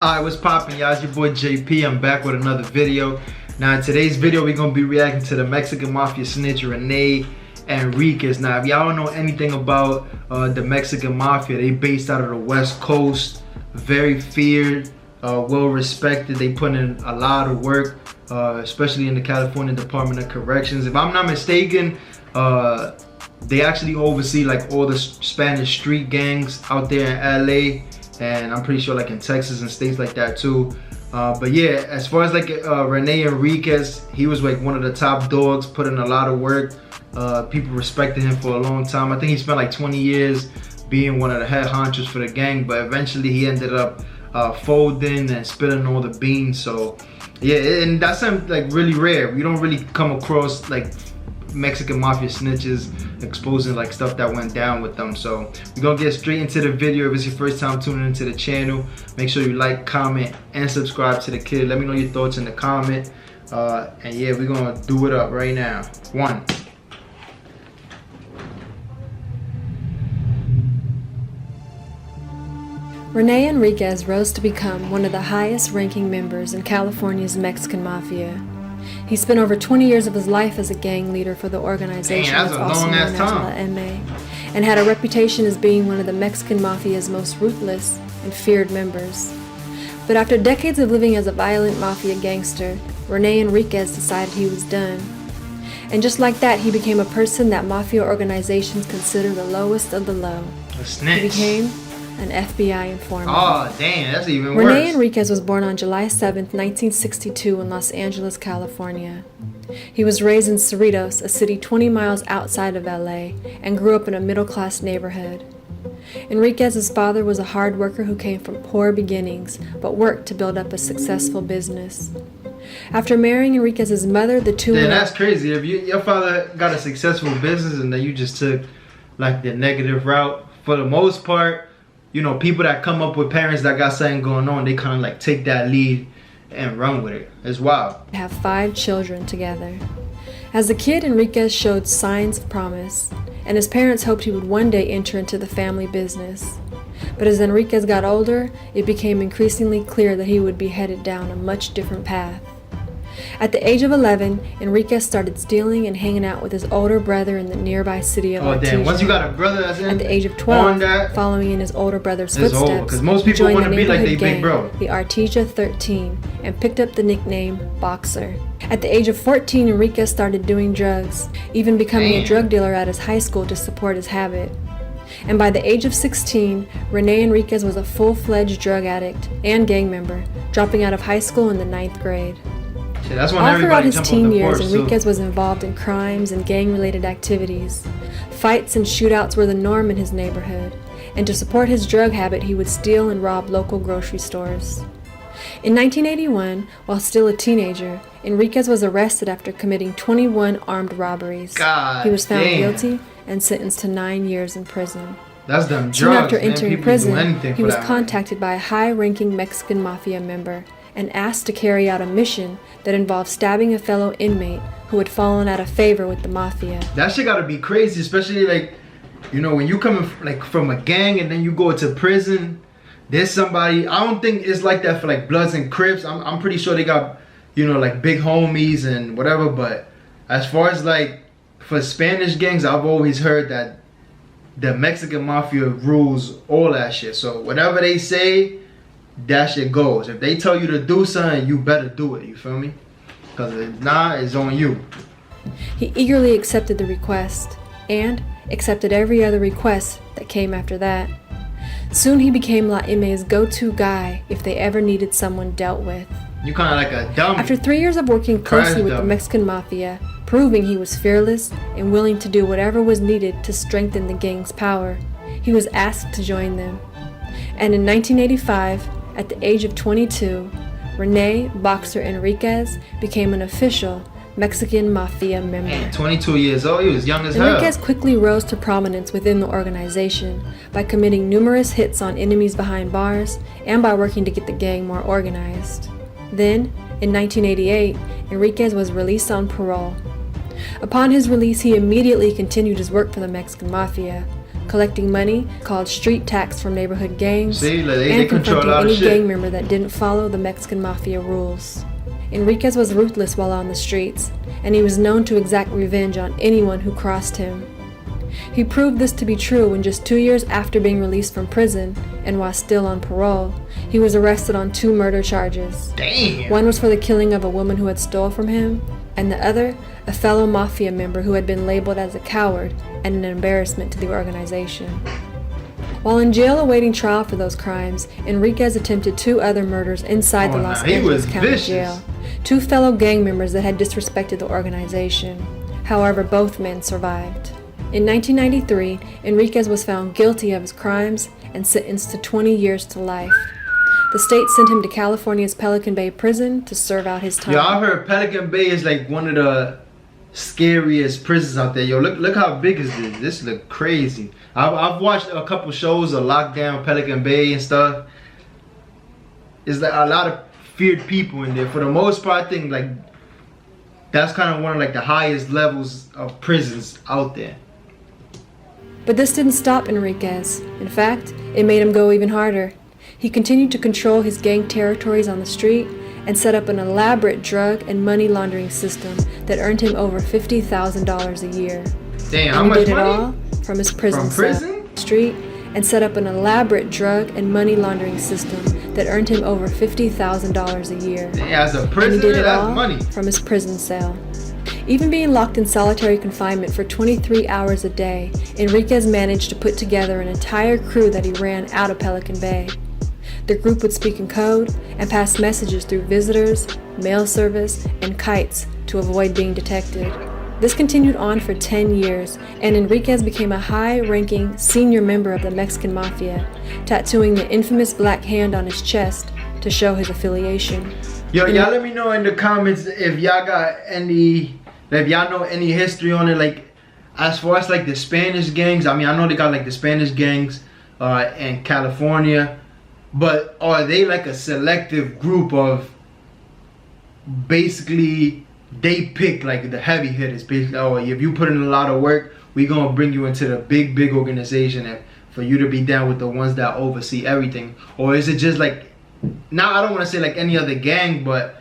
Alright, what's poppin', y'all? It's your boy JP. I'm back with another video. Now in today's video we're gonna be reacting to the Mexican Mafia snitch Rene and Enriquez. Now if y'all don't know anything about the Mexican Mafia, they based out of the West Coast, very feared, well respected. They put in a lot of work, especially in the California Department of Corrections. If I'm not mistaken, they actually oversee like all the Spanish street gangs out there in LA. And I'm pretty sure like in Texas and states like that too. But yeah, as far as like Rene Enriquez, he was like one of the top dogs, put in a lot of work. People respected him for a long time. I think he spent like 20 years being one of the head honchos for the gang, but eventually he ended up folding and spilling all the beans. So yeah, and that's something like really rare. We don't really come across like Mexican Mafia snitches exposing like stuff that went down with them. So we're gonna get straight into the video. If it's your first time tuning into the channel, make sure you like, comment, and subscribe to the kid. Let me know your thoughts in the comment. And yeah, we're gonna do it up right now. One. Rene Enriquez rose to become one of the highest ranking members in California's Mexican Mafia. He spent over 20 years of his life as a gang leader for the organization, that's also known as MA, and had a reputation as being one of the Mexican Mafia's most ruthless and feared members. But after decades of living as a violent Mafia gangster, Rene Enriquez decided he was done. And just like that, he became a person that Mafia organizations consider the lowest of the low. A snitch. He became an FBI informant. Oh, damn, that's even worse. Rene Enriquez was born on July 7, 1962 in Los Angeles, California. He was raised in Cerritos, a city 20 miles outside of LA, and grew up in a middle-class neighborhood. Enriquez's father was a hard worker who came from poor beginnings, but worked to build up a successful business. After marrying Enriquez's mother, the two... Damn, that's crazy. If your father got a successful business and then you just took like the negative route, for the most part, you know, people that come up with parents that got something going on, they kind of like take that lead and run with it. It's wild. Have 5 children together. As a kid, Enriquez showed signs of promise, and his parents hoped he would one day enter into the family business. But as Enriquez got older, it became increasingly clear that he would be headed down a much different path. At the age of 11, Enriquez started stealing and hanging out with his older brother in the nearby city of Artesia. Damn, once you got a brother that's in, at the age of 12, following in his older brother's footsteps, because most people want to be like their big bro, the Artesia 13, and picked up the nickname Boxer. At the age of 14, Enriquez started doing drugs, even becoming a drug dealer at his high school to support his habit. And by the age of 16, Rene Enriquez was a full-fledged drug addict and gang member, dropping out of high school in the 9th grade. That's when all throughout his teen years, Enriquez was involved in crimes and gang-related activities. Fights and shootouts were the norm in his neighborhood, and to support his drug habit, he would steal and rob local grocery stores. In 1981, while still a teenager, Enriquez was arrested after committing 21 armed robberies. He was found guilty and sentenced to 9 years in prison. That's them drugs. Soon after entering prison, he was contacted by a high-ranking Mexican Mafia member and asked to carry out a mission that involved stabbing a fellow inmate who had fallen out of favor with the Mafia. That shit gotta be crazy, especially like, you know, when you coming like from a gang and then you go to prison. There's somebody, I don't think it's like that for like Bloods and Crips. I'm pretty sure they got, you know, like big homies and whatever, but as far as like for Spanish gangs, I've always heard that the Mexican Mafia rules all that shit. So whatever they say, that shit goes. If they tell you to do something, you better do it, you feel me? Because if not, it's on you. He eagerly accepted the request, and accepted every other request that came after that. Soon he became La Ime's go-to guy if they ever needed someone dealt with. You kind of like a dummy. After 3 years of working closely with the Mexican Mafia, proving he was fearless and willing to do whatever was needed to strengthen the gang's power, he was asked to join them. And in 1985, at the age of 22, Rene Boxer Enriquez became an official Mexican Mafia member. Man, 22 years old, he was young as hell. Enriquez quickly rose to prominence within the organization by committing numerous hits on enemies behind bars and by working to get the gang more organized. Then, in 1988, Enriquez was released on parole. Upon his release, he immediately continued his work for the Mexican Mafia, collecting money called street tax from neighborhood gangs, See, and confronting any gang member that didn't follow the Mexican Mafia rules. Enriquez was ruthless while on the streets, and he was known to exact revenge on anyone who crossed him. He proved this to be true when just 2 years after being released from prison, and while still on parole, he was arrested on 2 murder charges. Damn. One was for the killing of a woman who had stole from him, and the other, a fellow Mafia member who had been labeled as a coward and an embarrassment to the organization. While in jail awaiting trial for those crimes, Enriquez attempted 2 other murders inside the Los Angeles County Jail. 2 fellow gang members that had disrespected the organization. However, both men survived. In 1993, Enriquez was found guilty of his crimes and sentenced to 20 years to life. The state sent him to California's Pelican Bay prison to serve out his time. Yo, I heard Pelican Bay is like one of the scariest prisons out there. Yo, look how big is this. This look crazy. I've watched a couple shows of Lockdown, Pelican Bay and stuff. It's like a lot of feared people in there. For the most part, I think like that's kind of one of like the highest levels of prisons out there. But this didn't stop Enriquez. In fact, it made him go even harder. He continued to control his gang territories on the street and set up an elaborate drug and money laundering system that earned him over $50,000 a year. Damn, how much money? He did it all from his prison cell, street, and set up an elaborate drug and money laundering system that earned him over $50,000 a year. Yeah, as a prisoner, he did it that's all money. From his prison cell. Even being locked in solitary confinement for 23 hours a day, Enriquez managed to put together an entire crew that he ran out of Pelican Bay. The group would speak in code and pass messages through visitors, mail service, and kites to avoid being detected. This continued on for 10 years, and Enriquez became a high-ranking senior member of the Mexican Mafia, tattooing the infamous black hand on his chest to show his affiliation. Yo, y'all let me know in the comments if y'all got any, if y'all know any history on it, like as far as like the Spanish gangs. I mean, I know they got like the Spanish gangs in California, but are they like a selective group of basically they pick like the heavy hitters? Basically, oh, if you put in a lot of work, we gonna bring you into the big organization and for you to be down with the ones that oversee everything? Or is it just like, now I don't want to say like any other gang, but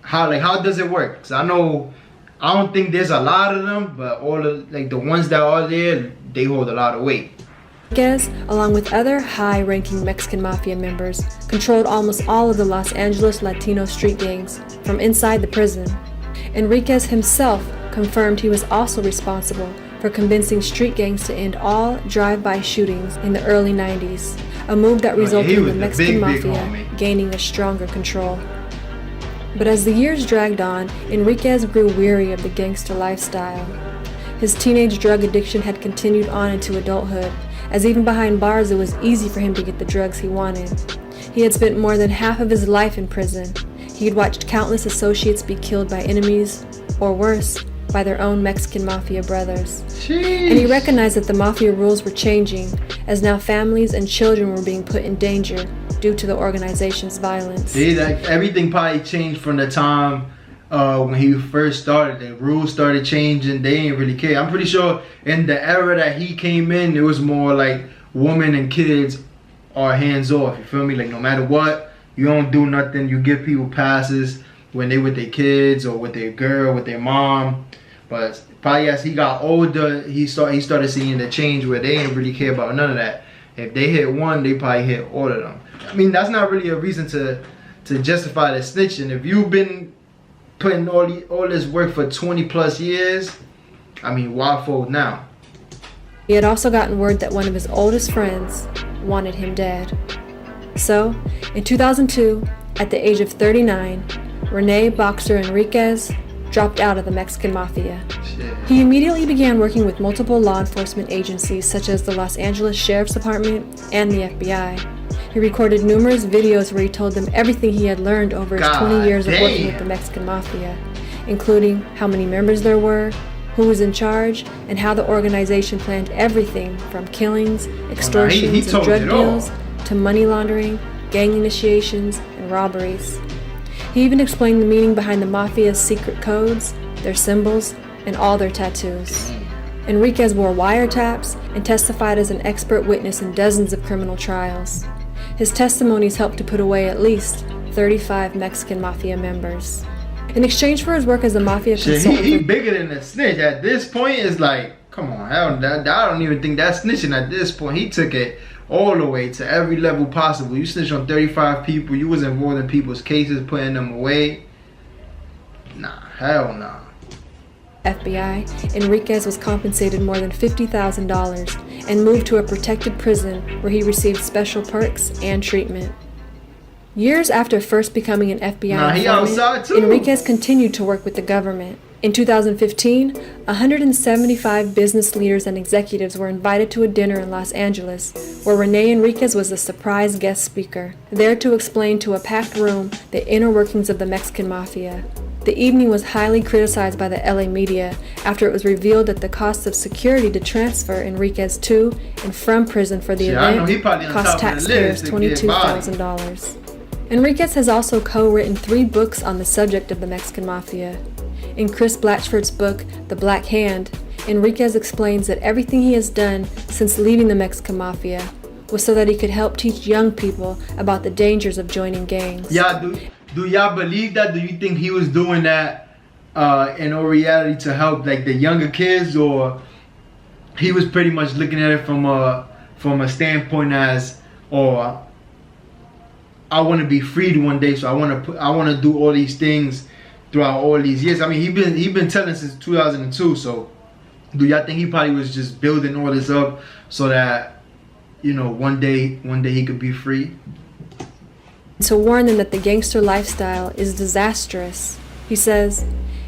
how does it work? Cause I don't think there's a lot of them, but all the like the ones that are there, they hold a lot of weight. Enriquez, along with other high-ranking Mexican Mafia members, controlled almost all of the Los Angeles Latino street gangs from inside the prison. Enriquez himself confirmed he was also responsible for convincing street gangs to end all drive-by shootings in the early 90s, a move that resulted in the Mexican Mafia gaining a stronger control. But as the years dragged on, Enriquez grew weary of the gangster lifestyle. His teenage drug addiction had continued on into adulthood, as even behind bars it was easy for him to get the drugs he wanted. He had spent more than half of his life in prison. He had watched countless associates be killed by enemies, or worse, by their own Mexican Mafia brothers. Jeez. And he recognized that the Mafia rules were changing, as now families and children were being put in danger due to the organization's violence. See, like everything probably changed from the time when he first started. The rules started changing. They didn't really care. I'm pretty sure in the era that he came in, it was more like women and kids are hands off. You feel me? Like no matter what, you don't do nothing. You give people passes when they with their kids or with their girl, with their mom. But probably as he got older, he started seeing the change where they didn't really care about none of that. If they hit one, they probably hit all of them. I mean, that's not really a reason to justify the snitching. If you've been putting all this work for 20 plus years, I mean, why fold now? He had also gotten word that one of his oldest friends wanted him dead. So, in 2002, at the age of 39, Rene Boxer Enriquez dropped out of the Mexican Mafia. Shit. He immediately began working with multiple law enforcement agencies such as the Los Angeles Sheriff's Department and the FBI. He recorded numerous videos where he told them everything he had learned over his 20 years of working with the Mexican Mafia, including how many members there were, who was in charge, and how the organization planned everything from killings, extortions, and drug deals to money laundering, gang initiations, and robberies. He even explained the meaning behind the Mafia's secret codes, their symbols, and all their tattoos. Enriquez wore wiretaps and testified as an expert witness in dozens of criminal trials. His testimonies helped to put away at least 35 Mexican Mafia members. In exchange for his work as a Mafia consultant... He bigger than a snitch. At this point, it's like, come on, I don't even think that's snitching at this point. He took it all the way to every level possible. You snitched on 35 people. You was involved in people's cases, putting them away. Nah, hell nah. FBI, Enriquez was compensated more than $50,000 and moved to a protected prison where he received special perks and treatment. Years after first becoming an FBI informant, Enriquez continued to work with the government. In 2015, 175 business leaders and executives were invited to a dinner in Los Angeles, where Rene Enriquez was the surprise guest speaker, there to explain to a packed room the inner workings of the Mexican Mafia. The evening was highly criticized by the LA media after it was revealed that the cost of security to transfer Enriquez to and from prison for the event cost taxpayers $22,000. Enriquez has also co-written 3 books on the subject of the Mexican Mafia. In Chris Blatchford's book, The Black Hand, Enriquez explains that everything he has done since leaving the Mexican Mafia was so that he could help teach young people about the dangers of joining gangs. Yeah, do y'all believe that? Do you think he was doing that in all reality to help like the younger kids, or he was pretty much looking at it from a standpoint as, or I want to be freed one day, so I want to do all these things throughout all these years. I mean, he been telling since 2002. So, do y'all think he probably was just building all this up so that, you know, one day he could be free? To warn them that the gangster lifestyle is disastrous. He says,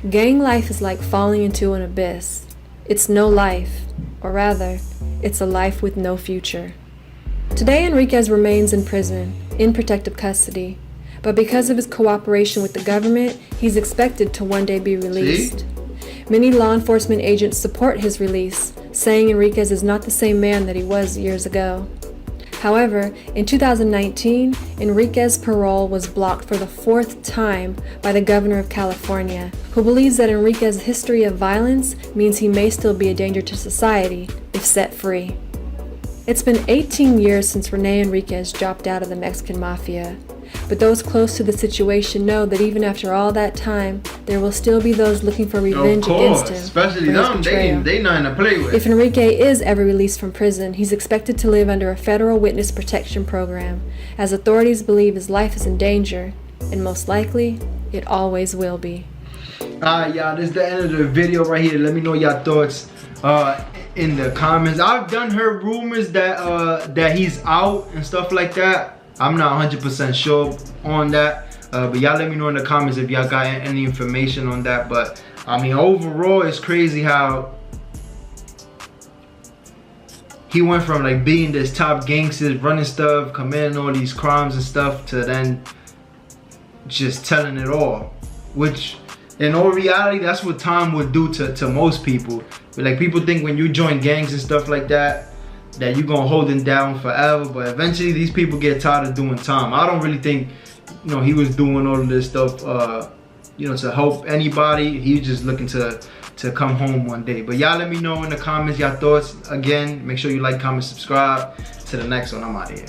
"Gang life is like falling into an abyss. It's no life, or rather, it's a life with no future." Today, Enriquez remains in prison, in protective custody, but because of his cooperation with the government, he's expected to one day be released. Many law enforcement agents support his release, saying Enriquez is not the same man that he was years ago. However, in 2019, Enriquez's parole was blocked for the 4th time by the governor of California, who believes that Enriquez's history of violence means he may still be a danger to society if set free. It's been 18 years since Rene Enriquez dropped out of the Mexican Mafia, but those close to the situation know that even after all that time, there will still be those looking for revenge against him. Especially them, they nothing to play with. If Enrique is ever released from prison, he's expected to live under a federal witness protection program, as authorities believe his life is in danger, and most likely, it always will be. Alright, y'all, this is the end of the video right here. Let me know your thoughts in the comments. I've done heard rumors that that he's out and stuff like that. I'm not 100% sure on that, but y'all let me know in the comments if y'all got any information on that. But I mean, overall, it's crazy how he went from like being this top gangster, running stuff, committing all these crimes and stuff, to then just telling it all, which in all reality, that's what time would do to most people. But like, people think when you join gangs and stuff like that you're gonna hold them down forever, but eventually these people get tired of doing time. I don't really think, you know, he was doing all of this stuff, you know, to help anybody. He was just looking to come home one day. But y'all let me know in the comments your thoughts. Again, make sure you like, comment, subscribe. To the next one, I'm out of here.